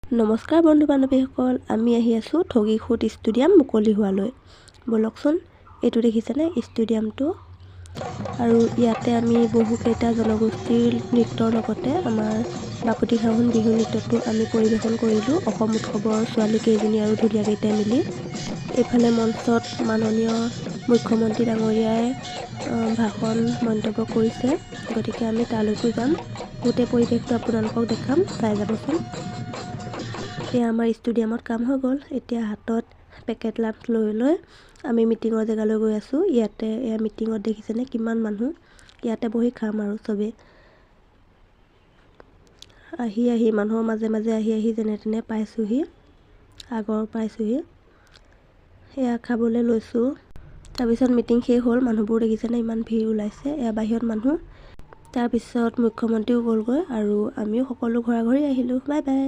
নমস্কাৰ বন্ধু বান্ধৱীসকল, আমি আহি আছোঁ ঠগীখুদ ষ্টেডিয়াম মুকলি হোৱালৈ। ব'লকচোন, এইটো দেখিছেনে ষ্টেডিয়ামটো? আৰু ইয়াতে আমি বহুকেইটা জনগোষ্ঠীৰ নৃত্যৰ লগতে আমাৰ বাপতিসাহোন বিহু নৃত্যটো আমি পৰিৱেশন কৰিলোঁ অসম উৎসৱৰ ছোৱালী কেইজনী আৰু ঢুলীয়াকেইটাই মিলি। এইফালে মঞ্চত মাননীয় মুখ্যমন্ত্ৰী ডাঙৰীয়াই ভাষণ মন্তব্য কৰিছে, গতিকে আমি তালৈকো যাম। গোটেই পৰিৱেশটো আপোনালোকক দেখাম, চাই যাবচোন। এয়া আমাৰ ষ্টেডিয়ামত কাম হৈ গ'ল। এতিয়া হাতত পেকেট লাঞ্চ লৈ আমি মিটিঙৰ জেগালৈ গৈ আছোঁ। ইয়াতে এয়া মিটিঙত দেখিছেনে কিমান মানুহ, ইয়াতে বহি খাম আৰু চবেই আহি মানুহৰ মাজে মাজে আহি যেনে তেনে পাইছোঁহি, আগৰ পাইছোঁহি। এয়া খাবলৈ লৈছোঁ। তাৰপিছত মিটিং শেষ হ'ল, মানুহবোৰ দেখিছেনে ইমান ভিৰ ওলাইছে, এয়া বাহিৰত মানুহ। তাৰপিছত মুখ্যমন্ত্ৰীও গ'লগৈ আৰু আমিও সকলো ঘৰা ঘৰি আহিলোঁ। Bye bye.